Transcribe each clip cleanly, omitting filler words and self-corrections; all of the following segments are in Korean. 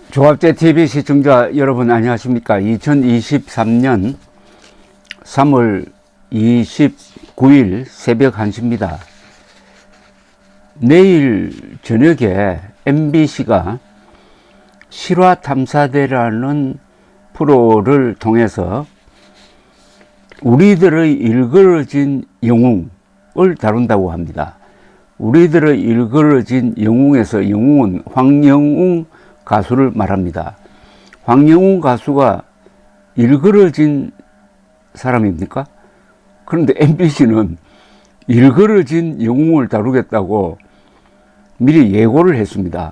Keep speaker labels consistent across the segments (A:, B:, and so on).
A: 조합제 TV 시청자 여러분 안녕하십니까? 2023년 3월 29일 새벽 1시입니다. 내일 저녁에 MBC가 실화탐사대라는 프로를 통해서 우리들의 일그러진 영웅을 다룬다고 합니다. 우리들의 일그러진 영웅에서 영웅은 황영웅 가수를 말합니다. 황영웅 가수가 일그러진 사람입니까? 그런데 MBC는 일그러진 영웅을 다루겠다고 미리 예고를 했습니다.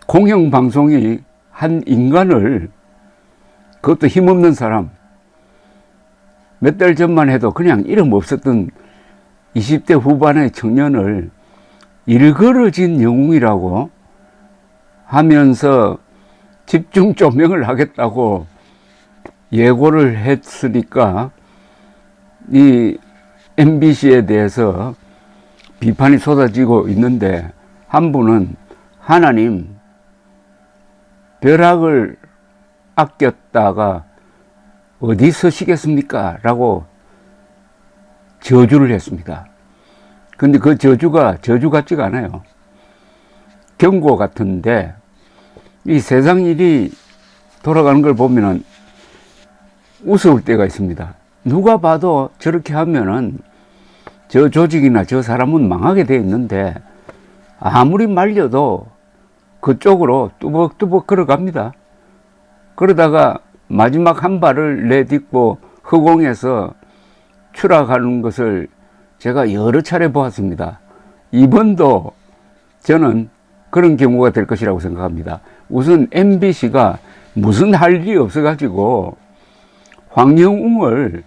A: 공영방송이 한 인간을, 그것도 힘없는 사람, 몇 달 전만 해도 그냥 이름 없었던 20대 후반의 청년을 일그러진 영웅이라고 하면서 집중 조명을 하겠다고 예고를 했으니까 이 MBC에 대해서 비판이 쏟아지고 있는데, 한 분은 하나님 벼락을 아꼈다가 어디 서시겠습니까? 라고 저주를 했습니다. 근데 그 저주가 저주 같지가 않아요. 경고 같은데, 이 세상 일이 돌아가는 걸 보면은 우스울 때가 있습니다. 누가 봐도 저렇게 하면은 저 조직이나 저 사람은 망하게 돼 있는데, 아무리 말려도 그쪽으로 뚜벅뚜벅 걸어갑니다. 그러다가 마지막 한 발을 내딛고 허공에서 추락하는 것을 제가 여러 차례 보았습니다. 이번도 저는 그런 경우가 될 것이라고 생각합니다. 우선 MBC가 무슨 할 일이 없어가지고 황영웅을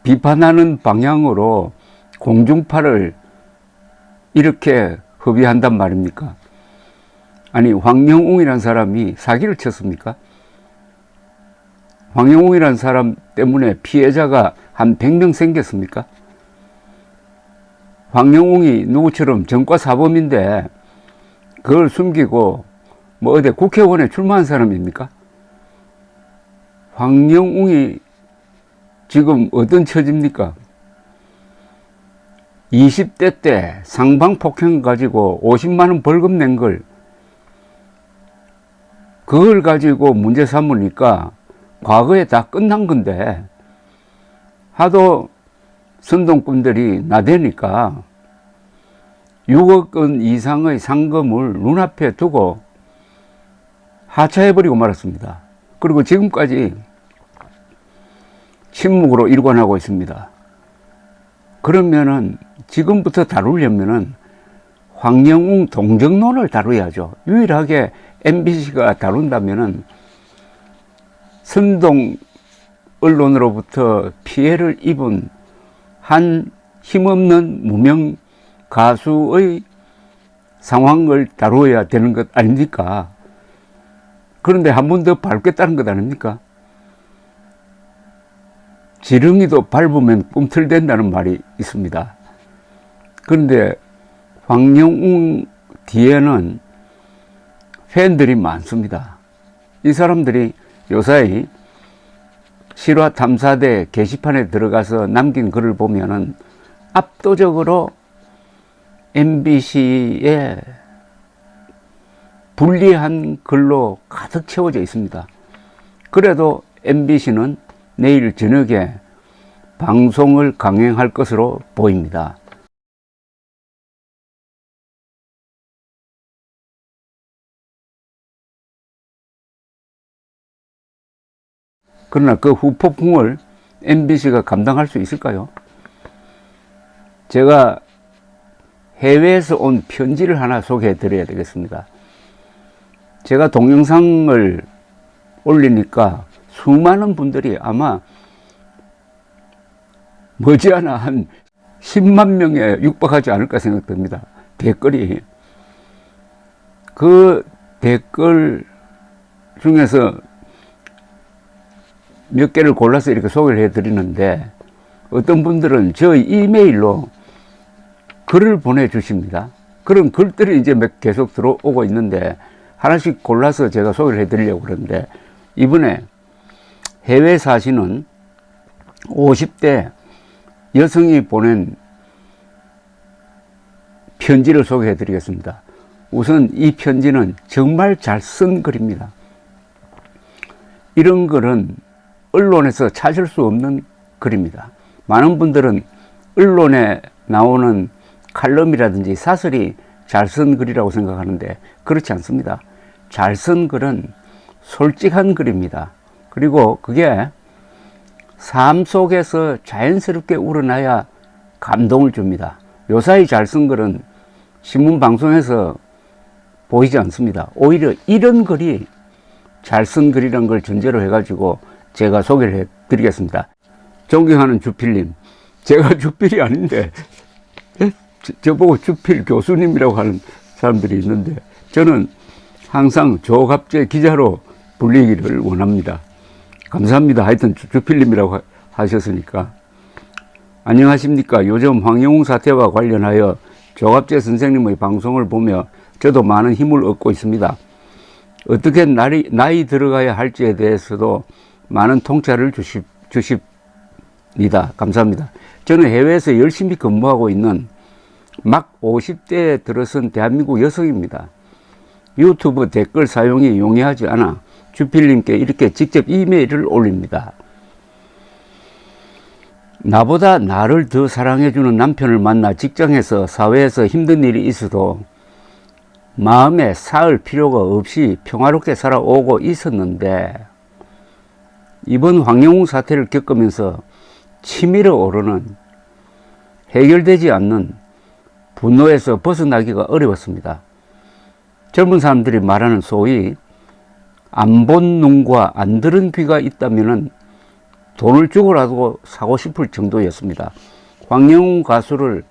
A: 비판하는 방향으로 공중파를 이렇게 허비한단 말입니까? 아니, 황영웅이라는 사람이 사기를 쳤습니까? 황영웅이라는 사람 때문에 피해자가 한 100명 생겼습니까? 황영웅이 누구처럼 전과사범인데 그걸 숨기고 뭐 어디 국회의원에 출마한 사람입니까? 황영웅이 지금 어떤 처지입니까? 20대 때 상방폭행 가지고 50만 원 벌금 낸 걸, 그걸 가지고 문제 삼으니까 과거에 다 끝난 건데, 하도 선동꾼들이 나대니까 6억 원 이상의 상금을 눈앞에 두고 하차해버리고 말았습니다. 그리고 지금까지 침묵으로 일관하고 있습니다. 그러면은 지금부터 다루려면은 황영웅 동정론을 다뤄야죠. 유일하게 MBC가 다룬다면은 선동 언론으로부터 피해를 입은 한 힘없는 무명 가수의 상황을 다루어야 되는 것 아닙니까? 그런데 한 번 더 밟겠다는 것 아닙니까? 지렁이도 밟으면 꿈틀댄다는 말이 있습니다. 그런데 황영웅 뒤에는 팬들이 많습니다. 이 사람들이 요사이 실화탐사대 게시판에 들어가서 남긴 글을 보면은 압도적으로 MBC에 불리한 글로 가득 채워져 있습니다. 그래도 MBC는 내일 저녁에 방송을 강행할 것으로 보입니다. 그러나 그 후폭풍을 MBC가 감당할 수 있을까요? 제가 해외에서 온 편지를 하나 소개해 드려야 되겠습니다. 제가 동영상을 올리니까 수많은 분들이 아마 머지않아 한 10만 명에 육박하지 않을까 생각됩니다. 댓글이. 그 댓글 중에서 몇 개를 골라서 이렇게 소개를 해드리는데, 어떤 분들은 저 이메일로 글을 보내주십니다. 그런 글들이 이제 계속 들어오고 있는데 하나씩 골라서 제가 소개를 해드리려고 그러는데, 이번에 해외 사시는 50대 여성이 보낸 편지를 소개해 드리겠습니다. 우선 이 편지는 정말 잘 쓴 글입니다. 이런 글은 언론에서 찾을 수 없는 글입니다. 많은 분들은 언론에 나오는 칼럼이라든지 사설이 잘 쓴 글이라고 생각하는데 그렇지 않습니다. 잘 쓴 글은 솔직한 글입니다. 그리고 그게 삶 속에서 자연스럽게 우러나야 감동을 줍니다. 요사이 잘 쓴 글은 신문 방송에서 보이지 않습니다. 오히려 이런 글이 잘 쓴 글이란 걸 전제로 해가지고 제가 소개를 해드리겠습니다. 존경하는 주필님, 제가 주필이 아닌데 저보고 주필 교수님이라고 하는 사람들이 있는데, 저는 항상 조갑재 기자로 불리기를 원합니다. 감사합니다. 하여튼 주필님이라고 하셨으니까. 안녕하십니까. 요즘 황영웅 사태와 관련하여 조갑재 선생님의 방송을 보며 저도 많은 힘을 얻고 있습니다. 어떻게 나이 들어가야 할지에 대해서도 많은 통찰을 주십니다. 감사합니다. 저는 해외에서 열심히 근무하고 있는 막 50대에 들어선 대한민국 여성입니다. 유튜브 댓글 사용이 용이하지 않아 주필님께 이렇게 직접 이메일을 올립니다. 나보다 나를 더 사랑해주는 남편을 만나 직장에서 사회에서 힘든 일이 있어도 마음에 쌓을 필요가 없이 평화롭게 살아오고 있었는데, 이번 황영웅 사태를 겪으면서 치밀어 오르는 해결되지 않는 분노에서 벗어나기가 어려웠습니다. 젊은 사람들이 말하는 소위 안 본 눈과 안 들은 귀가 있다면 돈을 주고라도 사고 싶을 정도였습니다. 황영웅 가수를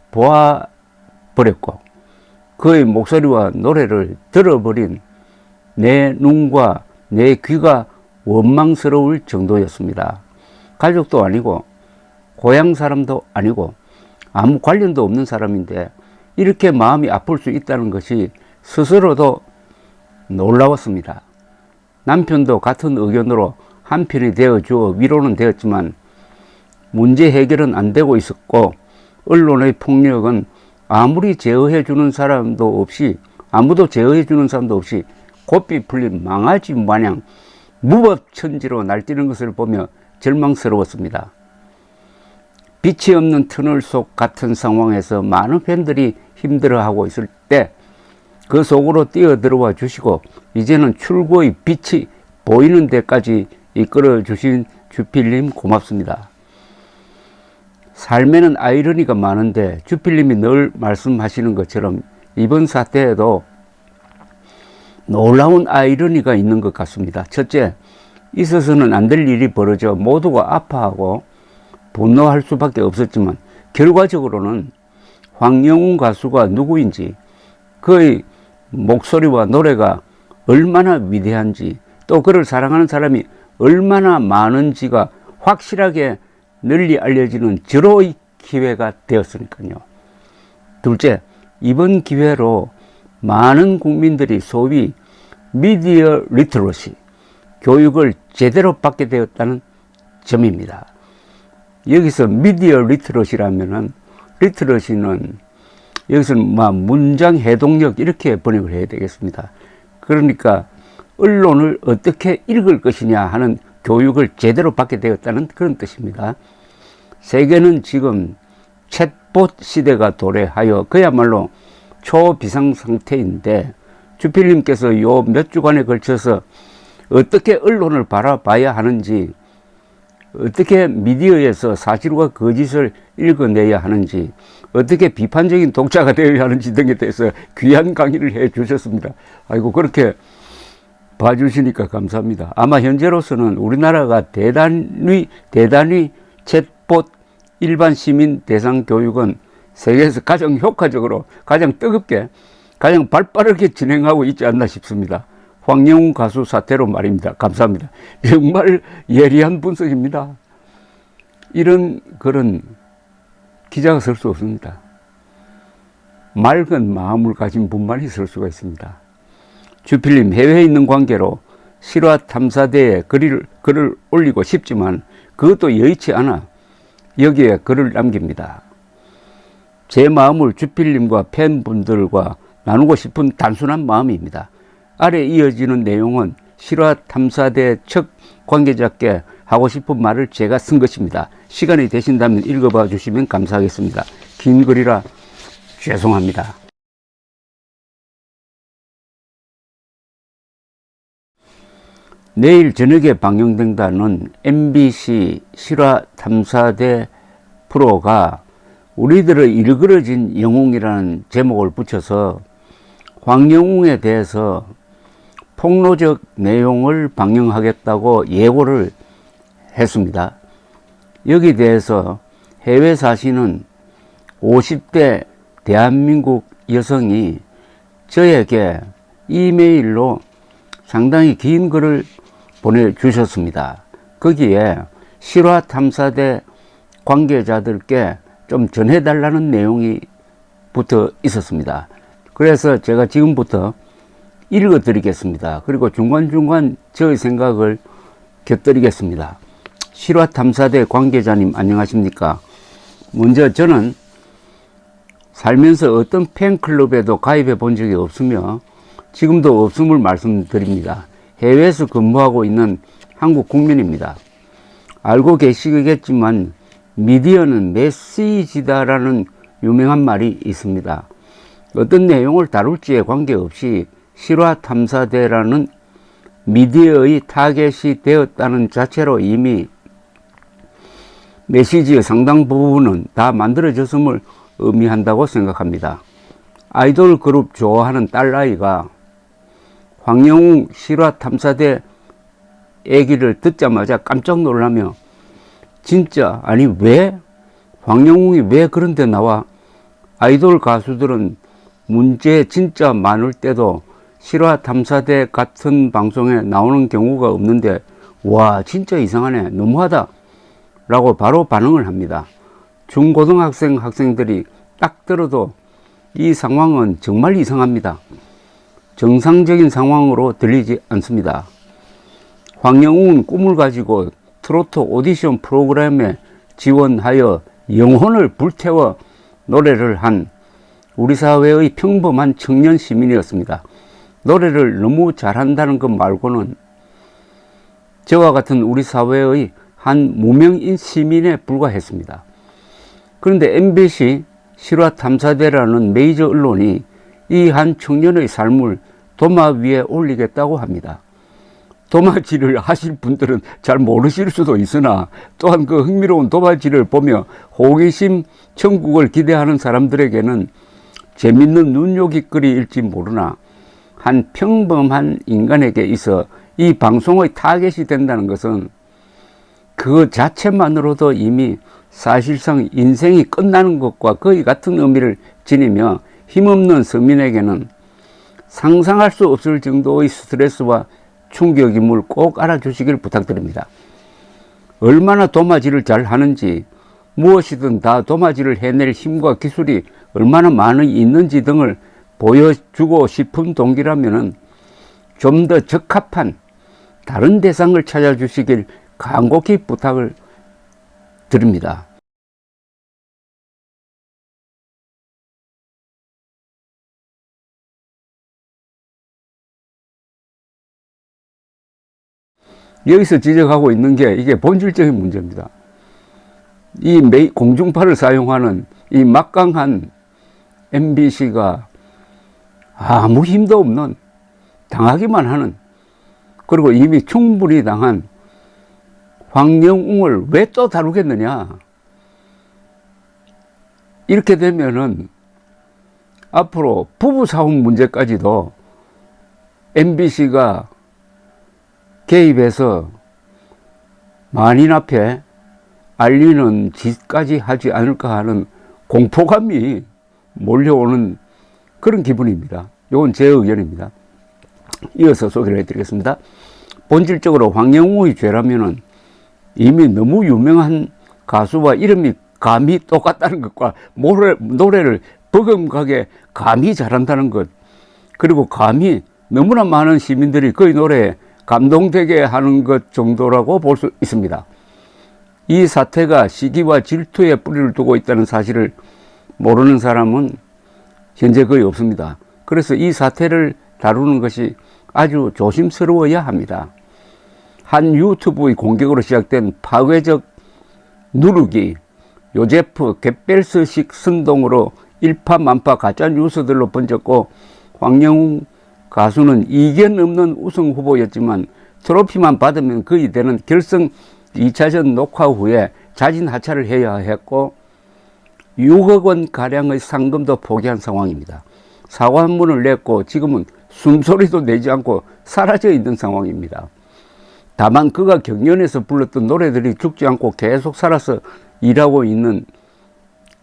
A: 보아버렸고 그의 목소리와 노래를 들어버린 내 눈과 내 귀가 원망스러울 정도였습니다. 가족도 아니고 고향 사람도 아니고 아무 관련도 없는 사람인데 이렇게 마음이 아플 수 있다는 것이 스스로도 놀라웠습니다. 남편도 같은 의견으로 한편이 되어주어 위로는 되었지만 문제 해결은 안 되고 있었고, 언론의 폭력은 아무도 제어해 주는 사람도 없이 고삐 풀린 망아지 마냥 무법천지로 날뛰는 것을 보며 절망스러웠습니다. 빛이 없는 터널 속 같은 상황에서 많은 팬들이 힘들어하고 있을 때 그 속으로 뛰어들어와 주시고 이제는 출구의 빛이 보이는 데까지 이끌어 주신 주필님 고맙습니다. 삶에는 아이러니가 많은데 주필님이 늘 말씀하시는 것처럼 이번 사태에도 놀라운 아이러니가 있는 것 같습니다. 첫째, 있어서는 안 될 일이 벌어져 모두가 아파하고 분노할 수밖에 없었지만 결과적으로는 황영웅 가수가 누구인지, 그의 목소리와 노래가 얼마나 위대한지, 또 그를 사랑하는 사람이 얼마나 많은지가 확실하게 널리 알려지는 절호의 기회가 되었으니까요. 둘째, 이번 기회로 많은 국민들이 소위 미디어 리터러시, 교육을 제대로 받게 되었다는 점입니다. 여기서 미디어 리터러시라면은, 리터러시는 여기서는 문장 해독력 이렇게 번역을 해야 되겠습니다. 그러니까 언론을 어떻게 읽을 것이냐 하는 교육을 제대로 받게 되었다는 그런 뜻입니다. 세계는 지금 챗봇 시대가 도래하여 그야말로 초비상 상태인데, 주필님께서 요 몇 주간에 걸쳐서 어떻게 언론을 바라봐야 하는지, 어떻게 미디어에서 사실과 거짓을 읽어내야 하는지, 어떻게 비판적인 독자가 되어야 하는지 등에 대해서 귀한 강의를 해 주셨습니다. 아이고, 그렇게 봐주시니까 감사합니다. 아마 현재로서는 우리나라가 대단히 챗봇 일반 시민 대상 교육은 세계에서 가장 효과적으로, 가장 뜨겁게, 가장 발빠르게 진행하고 있지 않나 싶습니다. 황영웅 가수 사태로 말입니다. 감사합니다. 정말 예리한 분석입니다. 이런 글은 기자가 쓸 수 없습니다. 맑은 마음을 가진 분만 있을 수가 있습니다. 주필님, 해외에 있는 관계로 실화 탐사대에 글을 올리고 싶지만 그것도 여의치 않아 여기에 글을 남깁니다. 제 마음을 주필님과 팬분들과 나누고 싶은 단순한 마음입니다. 아래 이어지는 내용은 실화 탐사대 첫 관계자께 하고 싶은 말을 제가 쓴 것입니다. 시간이 되신다면 읽어봐 주시면 감사하겠습니다. 긴 글이라 죄송합니다. 내일 저녁에 방영된다는 MBC 실화 탐사대 프로가 우리들의 일그러진 영웅이라는 제목을 붙여서 황영웅에 대해서 폭로적 내용을 방영하겠다고 예고를 했습니다. 여기 대해서 해외 사시는 50대 대한민국 여성이 저에게 이메일로 상당히 긴 글을 보내주셨습니다. 거기에 실화 탐사대 관계자들께 좀 전해달라는 내용이 붙어 있었습니다. 그래서 제가 지금부터 읽어드리겠습니다. 그리고 중간중간 저의 생각을 곁들이겠습니다. 실화 탐사대 관계자님 안녕하십니까? 먼저 저는 살면서 어떤 팬클럽에도 가입해 본 적이 없으며 지금도 없음을 말씀드립니다. 해외에서 근무하고 있는 한국 국민입니다. 알고 계시겠지만 미디어는 메시지다라는 유명한 말이 있습니다. 어떤 내용을 다룰지에 관계없이 실화 탐사대라는 미디어의 타겟이 되었다는 자체로 이미 메시지의 상당 부분은 다 만들어졌음을 의미한다고 생각합니다. 아이돌 그룹 좋아하는 딸아이가 황영웅 실화 탐사대 얘기를 듣자마자 깜짝 놀라며 진짜 아니 왜 황영웅이 왜 그런 데 나와? 아이돌 가수들은 문제 진짜 많을 때도 실화 탐사대 같은 방송에 나오는 경우가 없는데 와 진짜 이상하네 너무하다 라고 바로 반응을 합니다. 중고등학생 학생들이 딱 들어도 이 상황은 정말 이상합니다. 정상적인 상황으로 들리지 않습니다. 황영웅은 꿈을 가지고 트로트 오디션 프로그램에 지원하여 영혼을 불태워 노래를 한 우리 사회의 평범한 청년 시민이었습니다. 노래를 너무 잘한다는 것 말고는 저와 같은 우리 사회의 한 무명인 시민에 불과했습니다. 그런데 MBC 실화 탐사대라는 메이저 언론이 이 한 청년의 삶을 도마 위에 올리겠다고 합니다. 도마질을 하실 분들은 잘 모르실 수도 있으나 또한 그 흥미로운 도마질을 보며 호기심 천국을 기대하는 사람들에게는 재밌는 눈요깃거리일지 모르나 한 평범한 인간에게 있어 이 방송의 타겟이 된다는 것은 그 자체만으로도 이미 사실상 인생이 끝나는 것과 거의 같은 의미를 지니며 힘없는 서민에게는 상상할 수 없을 정도의 스트레스와 충격임을 꼭 알아주시길 부탁드립니다. 얼마나 도마질을 잘 하는지 무엇이든 다 도마질을 해낼 힘과 기술이 얼마나 많이 있는지 등을 보여주고 싶은 동기라면 좀 더 적합한 다른 대상을 찾아주시길 간곡히 부탁을 드립니다. 여기서 지적하고 있는 게 이게 본질적인 문제입니다. 이 공중파를 사용하는 이 막강한 MBC가 아무 힘도 없는 당하기만 하는 그리고 이미 충분히 당한 황영웅을 왜 또 다루겠느냐. 이렇게 되면은 앞으로 부부싸움 문제까지도 MBC가 개입해서 만인 앞에 알리는 짓까지 하지 않을까 하는 공포감이 몰려오는 그런 기분입니다. 이건 제 의견입니다. 이어서 소개를 해드리겠습니다. 본질적으로 황영웅의 죄라면은 이미 너무 유명한 가수와 이름이 감이 똑같다는 것과 노래를 버금가게 감히 잘한다는 것, 그리고 감히 너무나 많은 시민들이 그의 노래에 감동되게 하는 것 정도라고 볼 수 있습니다. 이 사태가 시기와 질투에 뿌리를 두고 있다는 사실을 모르는 사람은 현재 거의 없습니다. 그래서 이 사태를 다루는 것이 아주 조심스러워야 합니다. 한 유튜브의 공격으로 시작된 파괴적 누르기, 요제프 갯벨스식 선동으로 일파만파 가짜뉴스들로 번졌고, 황영웅 가수는 이견 없는 우승 후보였지만 트로피만 받으면 거의 되는 결승 2차전 녹화 후에 자진 하차를 해야 했고 6억 원 가량의 상금도 포기한 상황입니다. 사과문을 냈고 지금은 숨소리도 내지 않고 사라져 있는 상황입니다. 다만 그가 경연에서 불렀던 노래들이 죽지 않고 계속 살아서 일하고 있는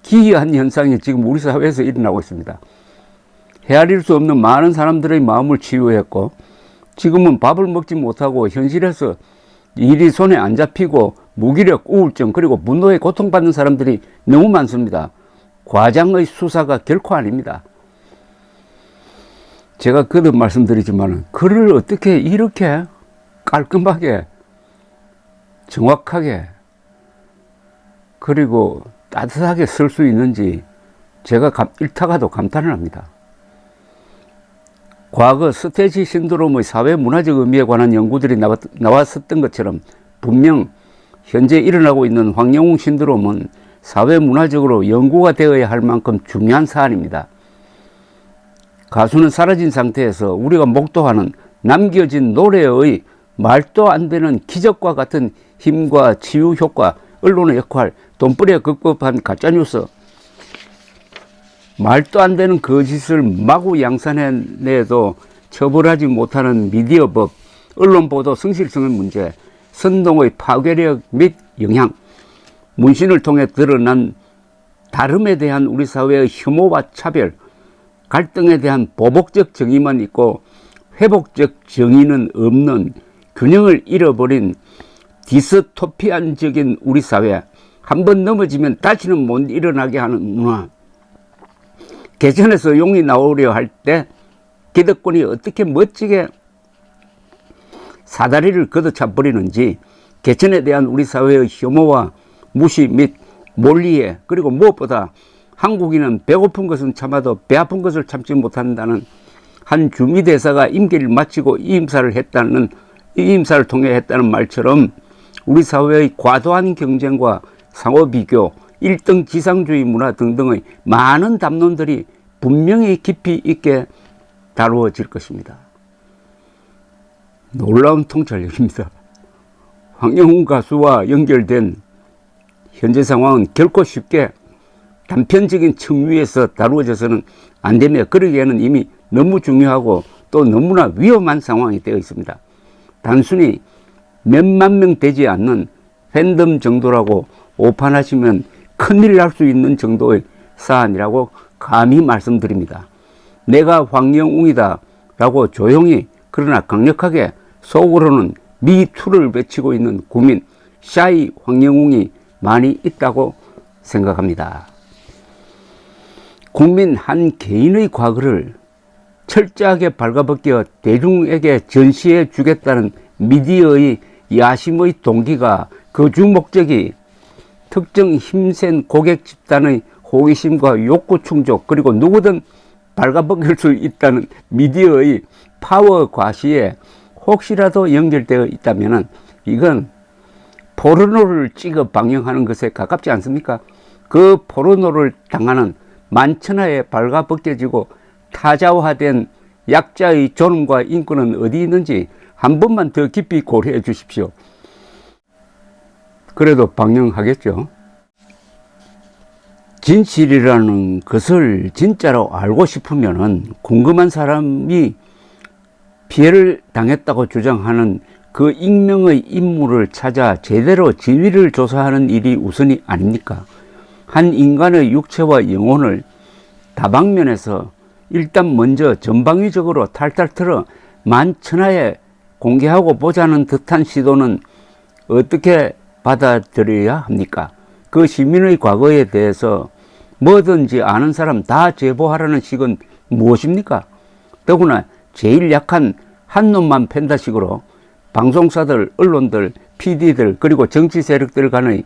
A: 기이한 현상이 지금 우리 사회에서 일어나고 있습니다. 헤아릴 수 없는 많은 사람들의 마음을 치유했고 지금은 밥을 먹지 못하고 현실에서 일이 손에 안 잡히고 무기력, 우울증, 그리고 분노에 고통받는 사람들이 너무 많습니다. 과장의 수사가 결코 아닙니다. 제가 거듭 말씀드리지만 글을 어떻게 이렇게 깔끔하게 정확하게 그리고 따뜻하게 쓸 수 있는지 제가 일타가도 감탄을 합니다. 과거 스테이지 신드롬의 사회문화적 의미에 관한 연구들이 나왔었던 것처럼 분명 현재 일어나고 있는 황영웅 신드롬은 사회문화적으로 연구가 되어야 할 만큼 중요한 사안입니다. 가수는 사라진 상태에서 우리가 목도하는 남겨진 노래의 말도 안 되는 기적과 같은 힘과 치유 효과, 언론의 역할, 돈벌이에 급급한 가짜뉴스, 말도 안 되는 거짓을 마구 양산해내도 처벌하지 못하는 미디어법, 언론보도 성실성의 문제, 선동의 파괴력 및 영향, 문신을 통해 드러난 다름에 대한 우리 사회의 혐오와 차별, 갈등에 대한 보복적 정의만 있고 회복적 정의는 없는 균형을 잃어버린 디스토피안적인 우리 사회, 한번 넘어지면 다시는 못 일어나게 하는 문화, 개천에서 용이 나오려 할 때 기득권이 어떻게 멋지게 사다리를 걷어차 버리는지, 개천에 대한 우리 사회의 혐오와 무시 및 몰리해, 그리고 무엇보다 한국인은 배고픈 것은 참아도 배 아픈 것을 참지 못한다는 한 주미대사가 임기를 마치고 이 임사를 통해 했다는 말처럼 우리 사회의 과도한 경쟁과 상호 비교, 일등 지상주의 문화 등등의 많은 담론들이 분명히 깊이 있게 다루어질 것입니다. 놀라운 통찰력입니다. 황영웅 가수와 연결된 현재 상황은 결코 쉽게 단편적인 청유에서 다루어져서는 안 되며 그러기에는 이미 너무 중요하고 또 너무나 위험한 상황이 되어 있습니다. 단순히 몇만 명 되지 않는 팬덤 정도라고 오판하시면 큰일 날 수 있는 정도의 사안이라고 감히 말씀드립니다. 내가 황영웅이다 라고 조용히 그러나 강력하게 속으로는 미투를 외치고 있는 국민 샤이 황영웅이 많이 있다고 생각합니다. 국민 한 개인의 과거를 철저하게 발가벗겨 대중에게 전시해 주겠다는 미디어의 야심의 동기가, 그 주 목적이 특정 힘센 고객 집단의 호기심과 욕구 충족, 그리고 누구든 발가벗길 수 있다는 미디어의 파워 과시에 혹시라도 연결되어 있다면 이건 포르노를 찍어 방영하는 것에 가깝지 않습니까? 그 포르노를 당하는 만천하에 발가벗겨지고 타자화된 약자의 존엄과 인권은 어디 있는지 한 번만 더 깊이 고려해 주십시오. 그래도 방영하겠죠. 진실이라는 것을 진짜로 알고 싶으면은 궁금한 사람이 피해를 당했다고 주장하는 그 익명의 인물을 찾아 제대로 진위를 조사하는 일이 우선이 아닙니까? 한 인간의 육체와 영혼을 다방면에서 일단 먼저 전방위적으로 탈탈 털어 만천하에 공개하고 보자는 듯한 시도는 어떻게 받아들여야 합니까? 그 시민의 과거에 대해서 뭐든지 아는 사람 다 제보하라는 식은 무엇입니까? 더구나 제일 약한 한 놈만 팬다식으로 방송사들, 언론들, PD들 그리고 정치 세력들 간의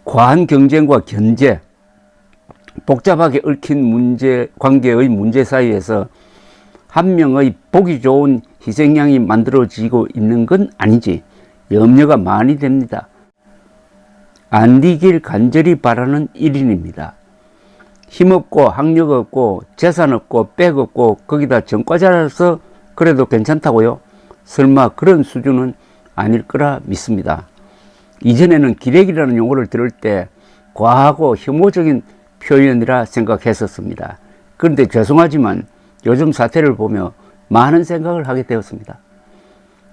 A: 과한 경쟁과 견제, 복잡하게 얽힌 관계의 문제 사이에서 한 명의 보기 좋은 희생양이 만들어지고 있는 건 아닌지 염려가 많이 됩니다. 안 되길 간절히 바라는 일인입니다. 힘없고 학력 없고 재산 없고 백 없고 거기다 전과자라서 그래도 괜찮다고요? 설마 그런 수준은 아닐 거라 믿습니다. 이전에는 기레기라는 용어를 들을 때 과하고 혐오적인 표현이라 생각했었습니다. 그런데 죄송하지만 요즘 사태를 보며 많은 생각을 하게 되었습니다.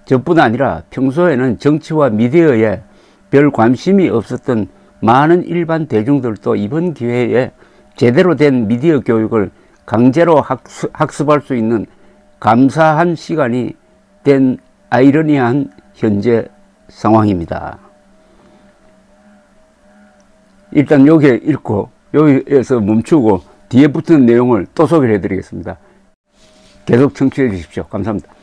A: 저뿐 아니라 평소에는 정치와 미디어에 별 관심이 없었던 많은 일반 대중들도 이번 기회에 제대로 된 미디어 교육을 강제로 학습할 수 있는 감사한 시간이 된 아이러니한 현재 상황입니다. 일단 여기 읽고 여기에서 멈추고 뒤에 붙은 내용을 또 소개를 해드리겠습니다. 계속 청취해 주십시오. 감사합니다.